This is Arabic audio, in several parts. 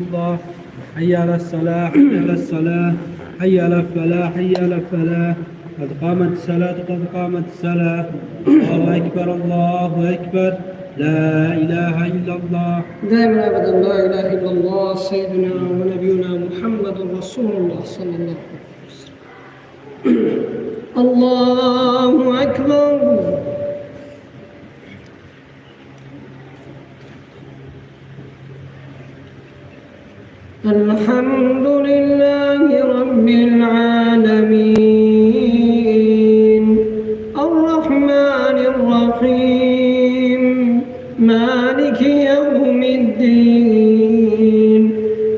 الله. حي على الصلاة، حي على الصلاة، حي على الفلاح، حي على الفلاح. قد قامت الصلاة، قد قامت الصلاة. الله أكبر، الله أكبر. لا إله إلا الله. دائما أبدا لا إله إلا الله سيدنا ونبينا محمد رسول الله صلى الله عليه وسلم. الله أكبر. الحمد لله رب العالمين الرحمن الرحيم مالك يوم الدين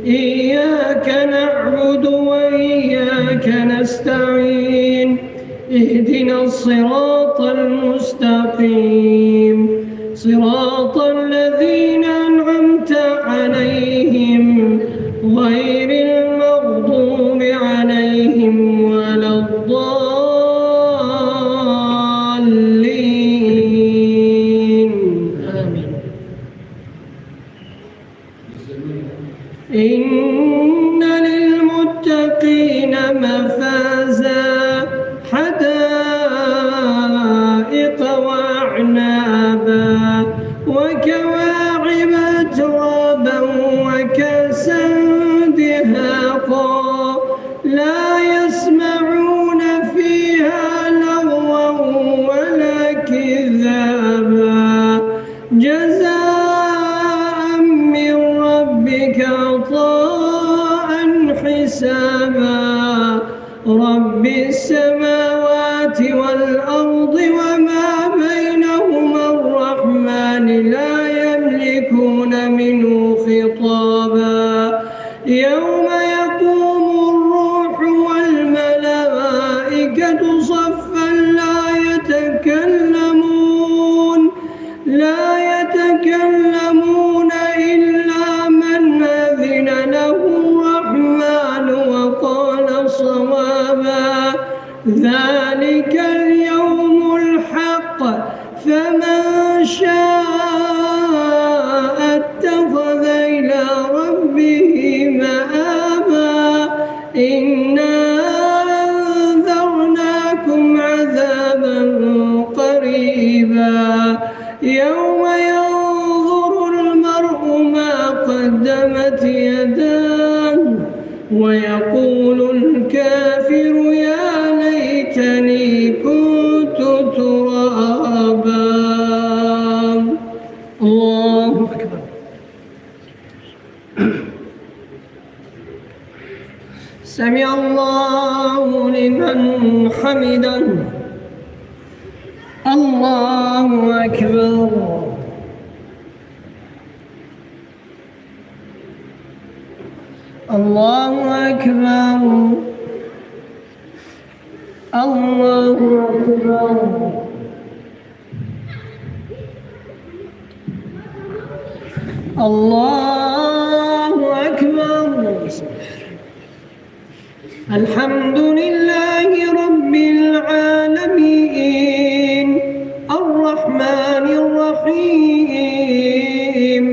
إياك نعبد وإياك نستعين اهدنا الصراط المستقيم صراط الذين أنعمت عليهم غير المغضوب عليهم ولا الضالين آمين. إن للمتقين مفازا حدائق وأعنابا وكواعب أترابا وكأسا دهاقا لا يسمعون فيها لغوا ولا كذابا جزاء من ربك عطاء حسابا رب السماوات والأرض وما بينهما الرحمن لا يملكون منه خطابا يوم يقوم الروح والملائكة صفا لا يتكلمون إلا من أذن له الرحمن وقال صوابا ذلك اليوم الحق فمن شاء اتخذ إلى ربه مآبا إنا أنذرناكم عذابا قريبا يوم ينظر المرء ما قدمت يداه ويقول الكافر يا ليتني كنت ترابا. الله أكبر. سمع الله لمن حمده. الله أكبر. الله أكبر. الله أكبر. الله أكبر. الحمد لله رب العالمين الرحمن الرحيم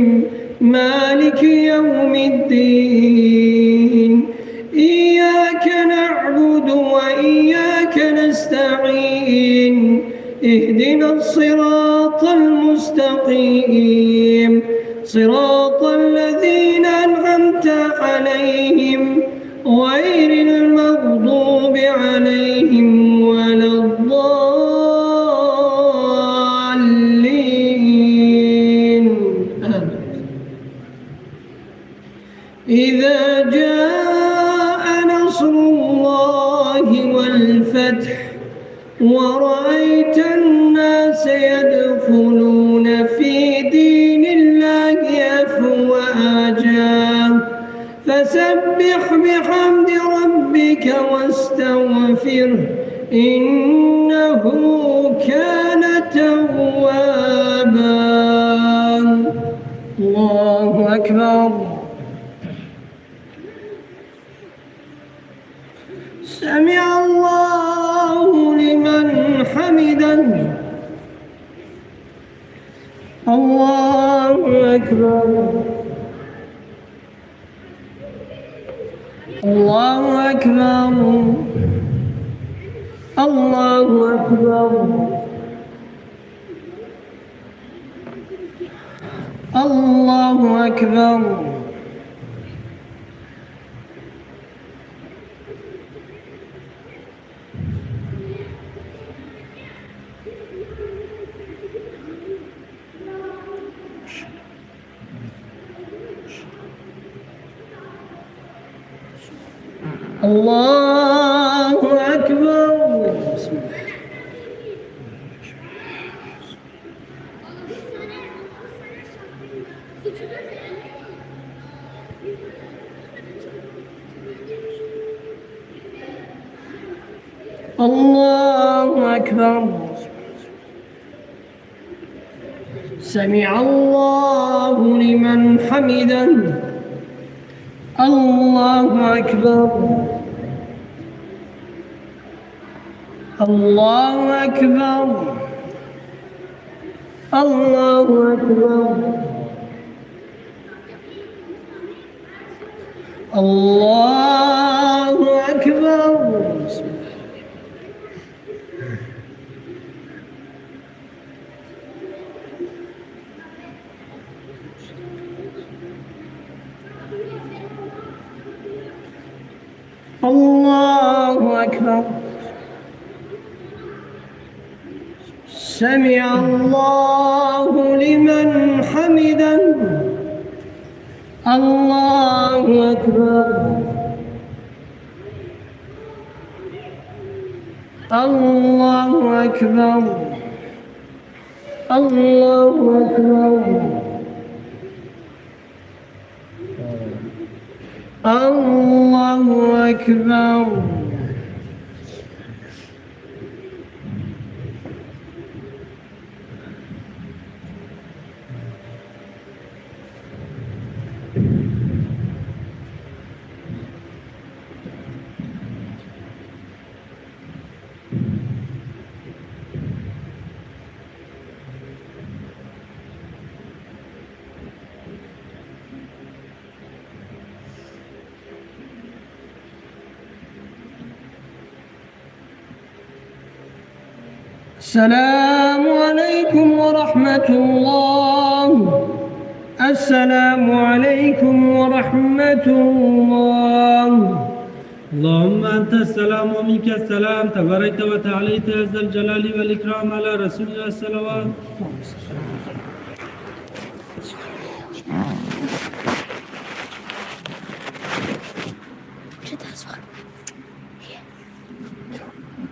مالك يوم الدين إياك نعبد وإياك نستعين اهدنا الصراط المستقيم صراط الذين أنعمت عليهم غير المغضوب عليهم ولا الضالين آمين. إذا جاء نصر الله والفتح ورأيت الناس يدخلون في دين الله أفواجا فسبح بحمد ربك واستغفره إنه كان توابا. الله أكبر. سمع الله لمن حمده. الله أكبر. الله أكبر الله أكبر الله أكبر الله أكبر. بسم الله. الله أكبر. سمع الله لمن حمده. الله أكبر الله أكبر الله أكبر الله أكبر. الله أكبر. سمع الله لمن حمده. الله أكبر الله أكبر الله أكبر الله أكبر. السلام عليكم ورحمة الله. السلام عليكم ورحمة الله. اللهم أنت السلام ومنك السلام تباركت وتعاليت يا ذا الجلال والإكرام على رسول الله الصلوات. Czy to jest